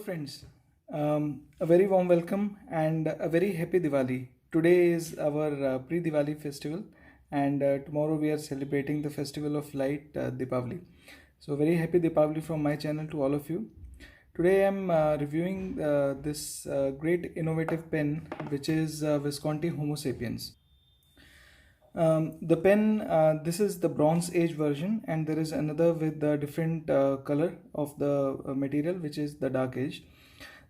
friends, a very warm welcome and a very happy Diwali. Today is our pre-Diwali festival, and tomorrow we are celebrating the festival of light, Deepavali. So very happy Deepavali from my channel to all of you. Today I'm reviewing this great innovative pen, which is Visconti Homo Sapiens. The pen, this is the Bronze Age version, and there is another with the different color of the material, which is the Dark Age.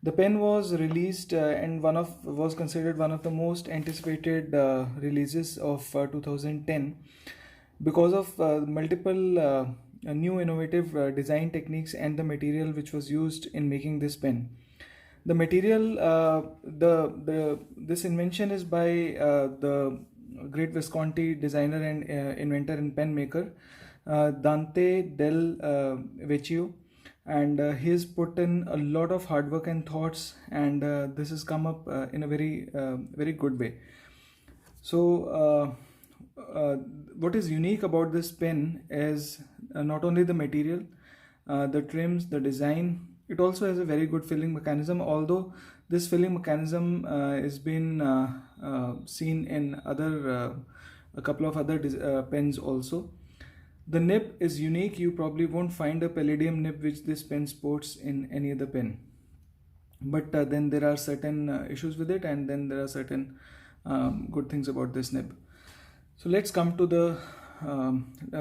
The pen was released and was considered one of the most anticipated releases of 2010 because of multiple new innovative design techniques and the material which was used in making this pen. The material, this invention is by the great Visconti designer and inventor and pen maker Dante del Vecchio, and he has put in a lot of hard work and thoughts, and this has come up in a very good way. So what is unique about this pen is not only the material, the trims, the design. It also has a very good filling mechanism, although this filling mechanism has been seen in a couple of other pens also. The nib is unique. You probably won't find a palladium nib which this pen sports in any other pen. But then there are certain issues with it, and then there are certain good things about this nib. So let's come to the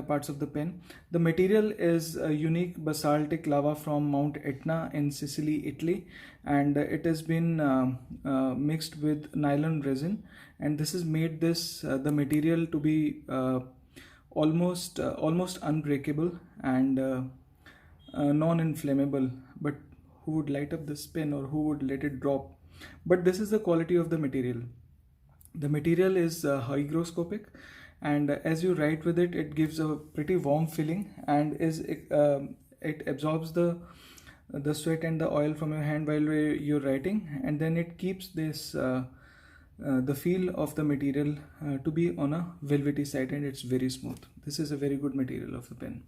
parts of the pen. The material is a unique basaltic lava from Mount Etna in Sicily, Italy, and it has been mixed with nylon resin, and this has made the material to be almost unbreakable and non-inflammable. But who would light up this pen, or who would let it drop? But this is the quality of the material. The material is hygroscopic, and as you write with it, it gives a pretty warm feeling, and it absorbs the sweat and the oil from your hand while you're writing, and then it keeps this the feel of the material to be on a velvety side, and it's very smooth. This is a very good material of the pen.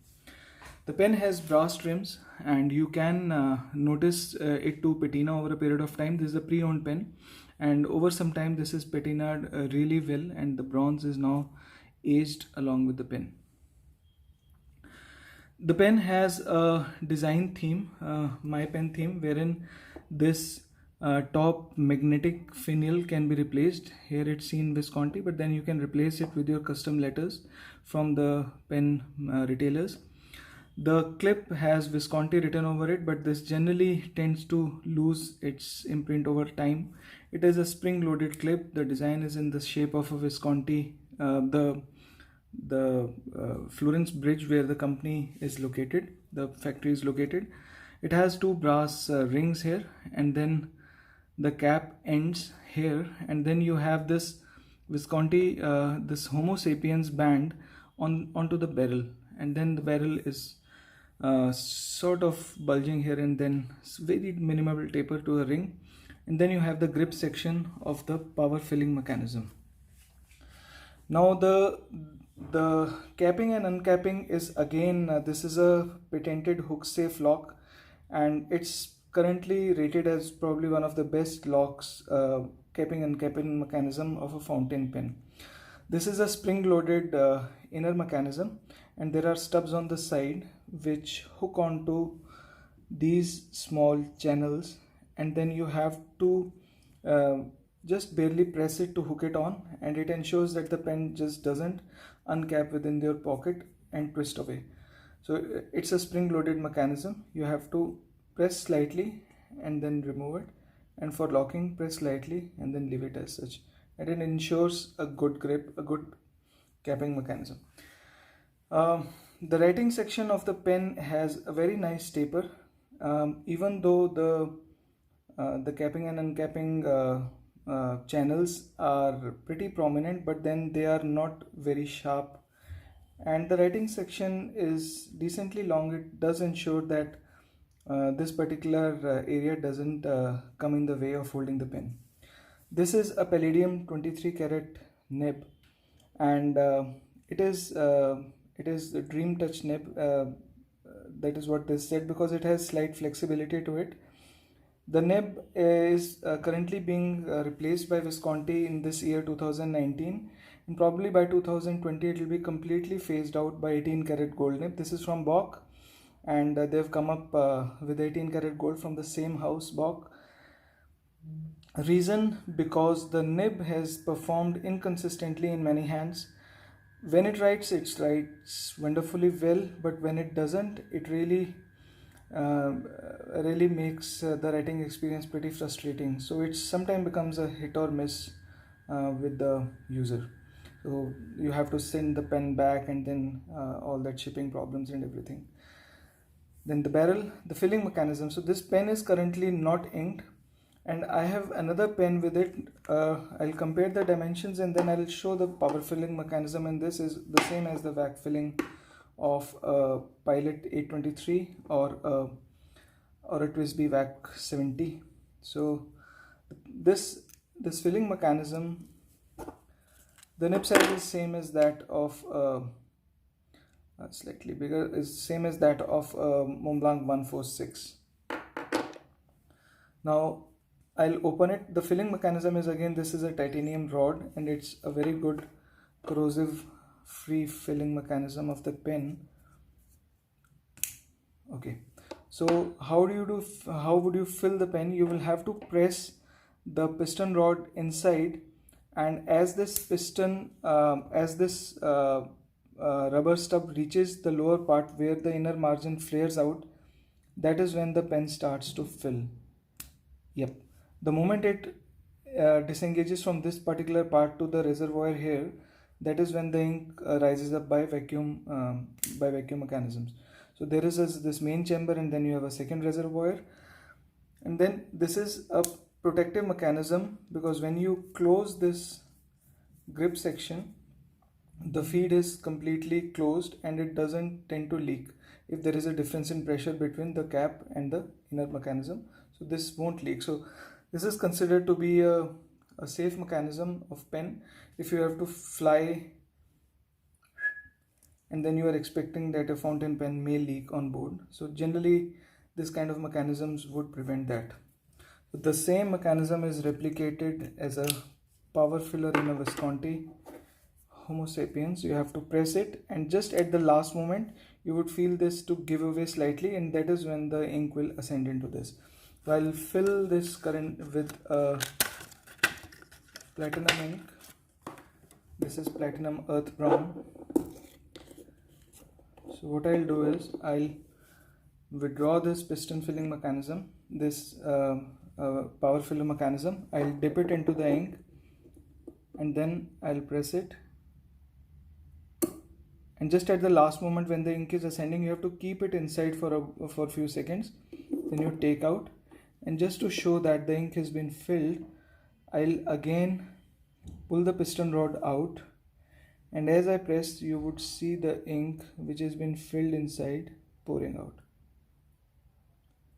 The pen has brass trims, and you can notice it to patina over a period of time. This is a pre-owned pen, and over some time this is patinaed really well, and the bronze is now aged along with the pen. The pen has a design theme, my pen theme, wherein this top magnetic finial can be replaced. Here it's seen Visconti, but then you can replace it with your custom letters from the pen retailers. The clip has Visconti written over it, but this generally tends to lose its imprint over time. It is a spring-loaded clip. The design is in the shape of a Visconti, the Florence Bridge where the company is located, the factory is located. It has two brass rings here, and then the cap ends here, and then you have this Visconti, this Homo Sapiens band onto the barrel, and then the barrel is sort of bulging here, and then very minimal taper to a ring, and then you have the grip section of the power filling mechanism. Now the capping and uncapping is again, this is a patented hook safe lock, and it's currently rated as probably one of the best locks, capping and uncapping mechanism of a fountain pen. This is a spring loaded inner mechanism, and there are stubs on the side which hook onto these small channels, and then you have to just barely press it to hook it on, and it ensures that the pen just doesn't uncap within your pocket and twist away. So it's a spring loaded mechanism. You have to press slightly and then remove it, and for locking, press slightly and then leave it as such, and it ensures a good grip, a good capping mechanism. The writing section of the pen has a very nice taper, even though the capping and uncapping channels are pretty prominent, but then they are not very sharp, and the writing section is decently long. It does ensure that this particular area doesn't come in the way of holding the pen. This is a Palladium 23 carat nib, and it is the Dream Touch nib. That is what they said, because it has slight flexibility to it. The nib is currently being replaced by Visconti in this year 2019, and probably by 2020 it will be completely phased out by 18 karat gold nib. This is from Bock, and they've come up with 18 karat gold from the same house, Bock. Reason: because the nib has performed inconsistently in many hands. When it writes wonderfully well, but when it doesn't, it really makes the writing experience pretty frustrating. So it sometimes becomes a hit or miss with the user. So you have to send the pen back, and then all that shipping problems and everything. Then the barrel, the filling mechanism. So this pen is currently not inked, and I have another pen with it. I'll compare the dimensions and then I'll show the power filling mechanism, and this is the same as the vac filling of Pilot 823 or a TWSBI vac 70. So this filling mechanism, the nib size is same as that of slightly bigger, is same as that of Montblanc 146. Now I'll open it. The filling mechanism is, again, this is a titanium rod, and it's a very good corrosive free filling mechanism of the pen. Okay, so how would you fill the pen? You will have to press the piston rod inside, and as this rubber stub reaches the lower part where the inner margin flares out, that is when the pen starts to fill. Yep. The moment it disengages from this particular part to the reservoir here, that is when the ink rises up by vacuum mechanisms. So there is this main chamber, and then you have a second reservoir, and then this is a protective mechanism, because when you close this grip section, the feed is completely closed and it doesn't tend to leak if there is a difference in pressure between the cap and the inner mechanism. So this won't leak. So this is considered to be a safe mechanism of pen. If you have to fly and then you are expecting that a fountain pen may leak on board, so generally this kind of mechanisms would prevent that. The same mechanism is replicated as a power filler in a Visconti Homo Sapiens. You have to press it, and just at the last moment you would feel this to give away slightly, and that is when the ink will ascend into this. So I'll fill this current with platinum ink. This is platinum earth brown. So what I'll do is I'll withdraw this piston filling mechanism, this power filler mechanism. I'll dip it into the ink, and then I'll press it, and just at the last moment when the ink is ascending, you have to keep it inside for a few seconds. Then you take out, and just to show that the ink has been filled, I'll again pull the piston rod out, and as I press, you would see the ink which has been filled inside pouring out.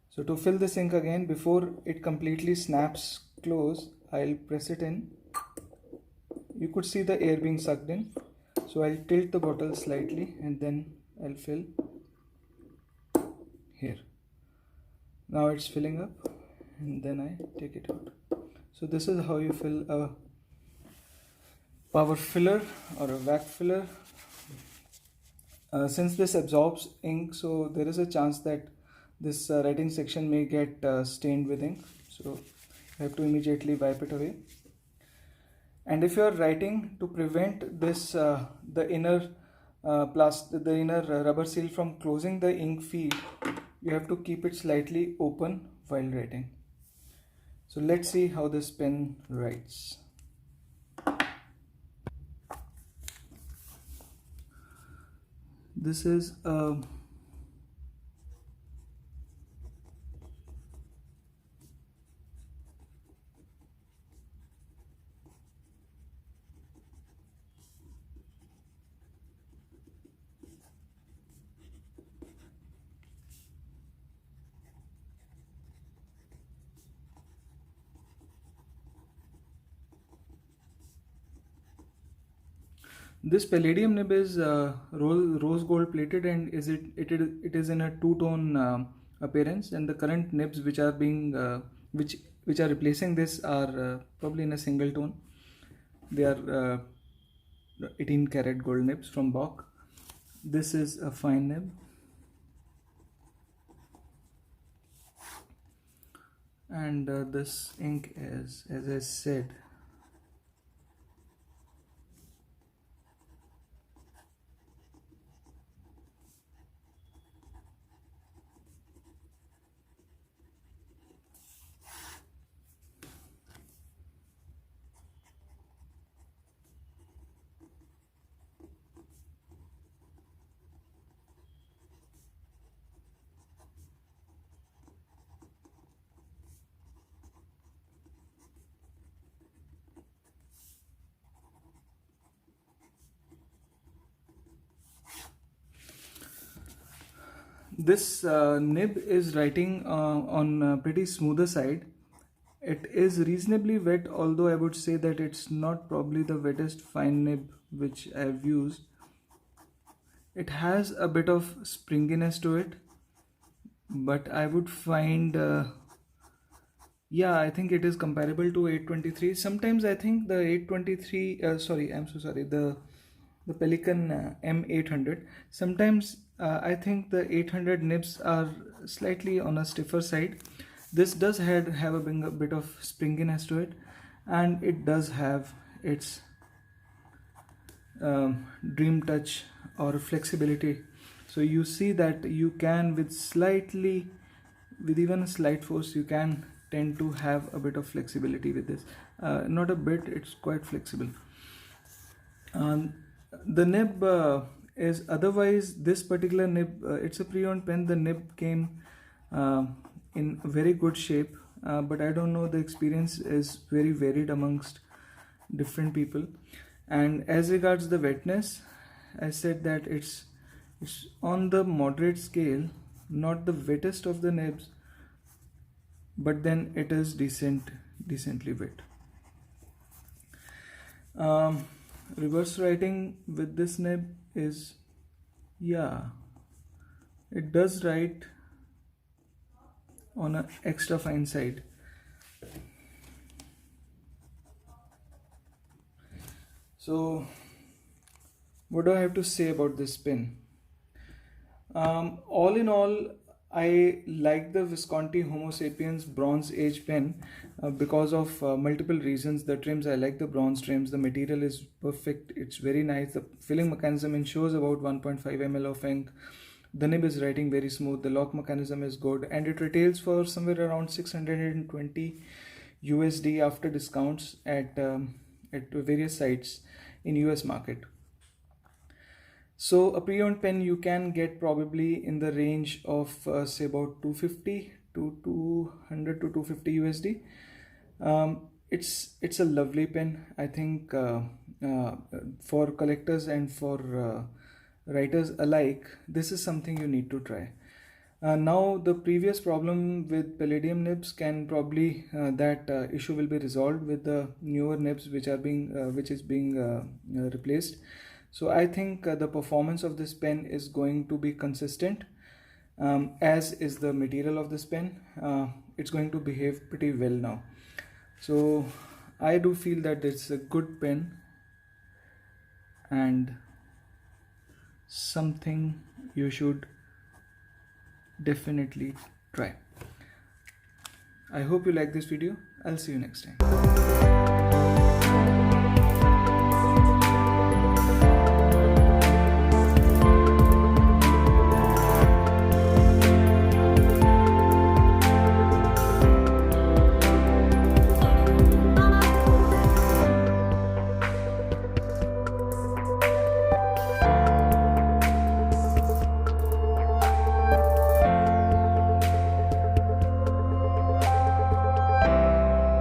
So to fill this ink again, before it completely snaps close, I'll press it in. You could see the air being sucked in. So I'll tilt the bottle slightly, and then I'll fill here. Now it's filling up, and then I take it out. So this is how you fill a power filler or a vac filler. Since this absorbs ink, so there is a chance that this writing section may get stained with ink. So you have to immediately wipe it away. And if you are writing, to prevent this the inner rubber seal from closing the ink feed, you have to keep it slightly open while writing. So let's see how this pen writes. This is this Palladium Nib is rose gold plated, and it is in a two-tone appearance, and the current nibs which are being which are replacing this are probably in a single tone. They are 18 karat gold nibs from Bock. This is a fine nib, and this ink is, as I said, this nib is writing on a pretty smoother side. It is reasonably wet, although I would say that it's not probably the wettest fine nib which I've used. It has a bit of springiness to it, but I would find yeah, I think it is comparable to 823. Sometimes I think the 823 sorry, I'm so sorry, the Pelican M800, sometimes I think the 800 nibs are slightly on a stiffer side. This does have a bit of springiness to it, and it does have its dream touch or flexibility. So you see that you can, with even a slight force, you can tend to have a bit of flexibility with this. Not a bit, it's quite flexible. The nib is otherwise, this particular nib, it's a pre-owned pen. The nib came in very good shape, but I don't know, the experience is very varied amongst different people. And as regards the wetness, I said that it's on the moderate scale, not the wettest of the nibs, but then it is decently wet. Reverse writing with this nib is, yeah, it does write on an extra fine side. So what do I have to say about this pen? All in all, I like the Visconti Homo Sapiens Bronze Age pen because of multiple reasons. The trims, I like the bronze trims. The material is perfect. It's very nice. The filling mechanism ensures about 1.5 ml of ink. The nib is writing very smooth. The lock mechanism is good, and it retails for somewhere around 620 USD after discounts at various sites in US market. So a pre-owned pen you can get probably in the range of say about 250 to 200 to 250 USD. It's a lovely pen. I think for collectors and for writers alike, this is something you need to try. Now the previous problem with Palladium nibs can probably that issue will be resolved with the newer nibs which is being replaced. So I think the performance of this pen is going to be consistent, as is the material of this pen. It's going to behave pretty well now. So I do feel that it's a good pen and something you should definitely try. I hope you like this video. I'll see you next time.